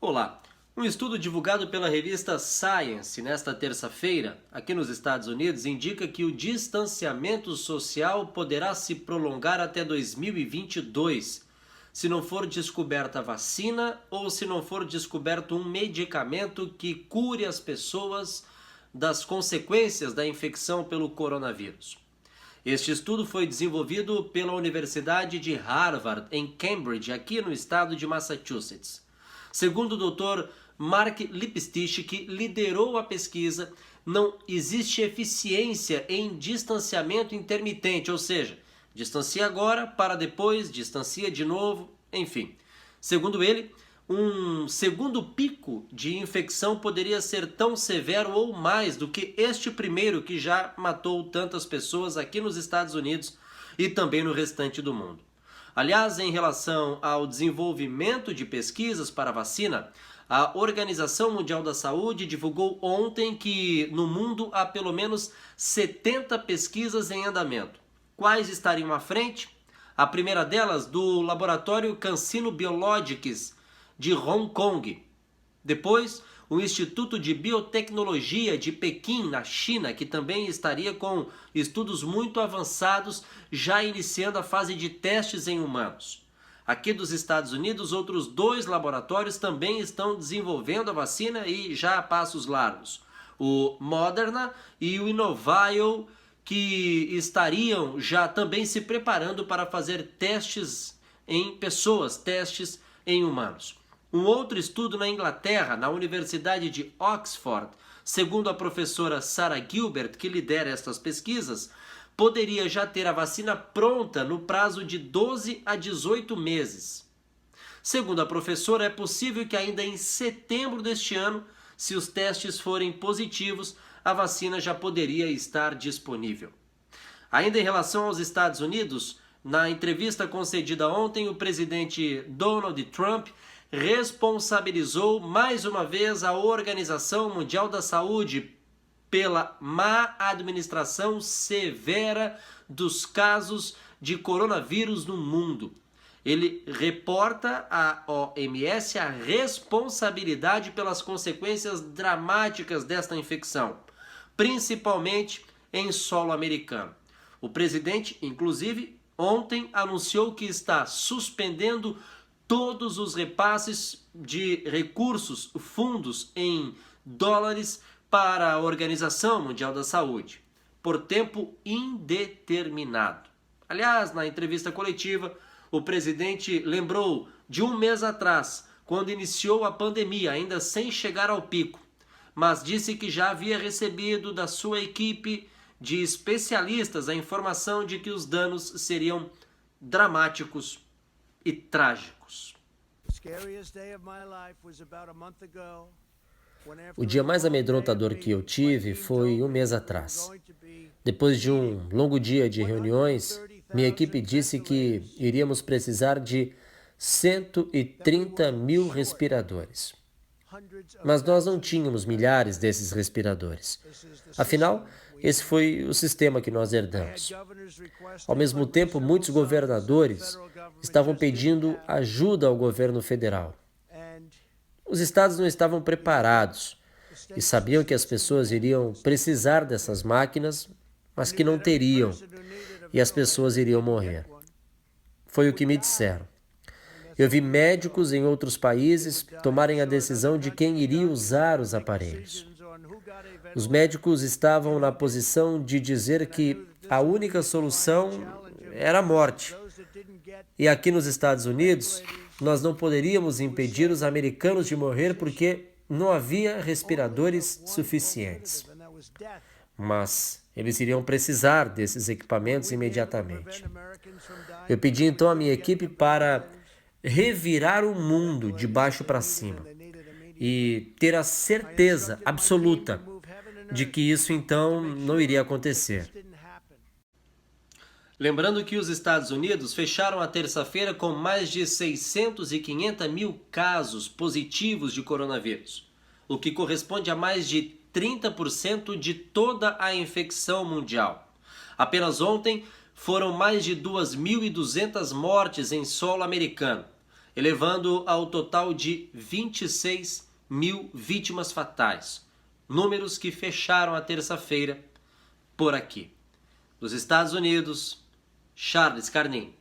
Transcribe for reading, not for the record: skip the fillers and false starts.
Olá! Um estudo divulgado pela revista Science nesta terça-feira, aqui nos Estados Unidos, indica que o distanciamento social poderá se prolongar até 2022, se não for descoberta a vacina ou se não for descoberto um medicamento que cure as pessoas das consequências da infecção pelo coronavírus. Este estudo foi desenvolvido pela Universidade de Harvard, em Cambridge, aqui no estado de Massachusetts. Segundo o Dr. Mark Lipstich, que liderou a pesquisa, não existe eficiência em distanciamento intermitente, ou seja, distancia agora, para depois, distancia de novo, enfim. Segundo ele, um segundo pico de infecção poderia ser tão severo ou mais do que este primeiro que já matou tantas pessoas aqui nos Estados Unidos e também no restante do mundo. Aliás, em relação ao desenvolvimento de pesquisas para a vacina, a Organização Mundial da Saúde divulgou ontem que no mundo há pelo menos 70 pesquisas em andamento. Quais estariam à frente? A primeira delas, do laboratório CanSino Biologics de Hong Kong. Depois, o Instituto de Biotecnologia de Pequim, na China, que também estaria com estudos muito avançados, já iniciando a fase de testes em humanos. Aqui dos Estados Unidos, outros 2 laboratórios também estão desenvolvendo a vacina e já a passos largos. O Moderna e o Inovio, que estariam já também se preparando para fazer testes em pessoas, testes em humanos. Um outro estudo na Inglaterra, na Universidade de Oxford, segundo a professora Sarah Gilbert, que lidera estas pesquisas, poderia já ter a vacina pronta no prazo de 12 a 18 meses. Segundo a professora, é possível que ainda em setembro deste ano, se os testes forem positivos, a vacina já poderia estar disponível. Ainda em relação aos Estados Unidos, na entrevista concedida ontem, o presidente Donald Trump responsabilizou mais uma vez a Organização Mundial da Saúde pela má administração severa dos casos de coronavírus no mundo. Ele reporta à OMS a responsabilidade pelas consequências dramáticas desta infecção, principalmente em solo americano. O presidente, inclusive, ontem anunciou que está suspendendo todos os repasses de recursos, fundos em dólares para a Organização Mundial da Saúde, por tempo indeterminado. Aliás, na entrevista coletiva, o presidente lembrou de um mês atrás, quando iniciou a pandemia, ainda sem chegar ao pico, mas disse que já havia recebido da sua equipe de especialistas a informação de que os danos seriam dramáticos e trágicos. O dia mais amedrontador que eu tive foi um mês atrás. Depois de um longo dia de reuniões, minha equipe disse que iríamos precisar de 130 mil respiradores. Mas nós não tínhamos milhares desses respiradores. Afinal, esse foi o sistema que nós herdamos. Ao mesmo tempo, muitos governadores estavam pedindo ajuda ao governo federal. Os estados não estavam preparados e sabiam que as pessoas iriam precisar dessas máquinas, mas que não teriam, e as pessoas iriam morrer. Foi o que me disseram. Eu vi médicos em outros países tomarem a decisão de quem iria usar os aparelhos. Os médicos estavam na posição de dizer que a única solução era a morte. E aqui nos Estados Unidos, nós não poderíamos impedir os americanos de morrer porque não havia respiradores suficientes. Mas eles iriam precisar desses equipamentos imediatamente. Eu pedi então à minha equipe para revirar o mundo de baixo para cima e ter a certeza absoluta de que isso então não iria acontecer. Lembrando que os Estados Unidos fecharam a terça-feira com mais de 650 mil casos positivos de coronavírus, o que corresponde a mais de 30% de toda a infecção mundial. Apenas ontem foram mais de 2.200 mortes em solo americano elevando ao total de 26 mil vítimas fatais, números que fecharam a terça-feira por aqui. Dos Estados Unidos, Charles Carnin.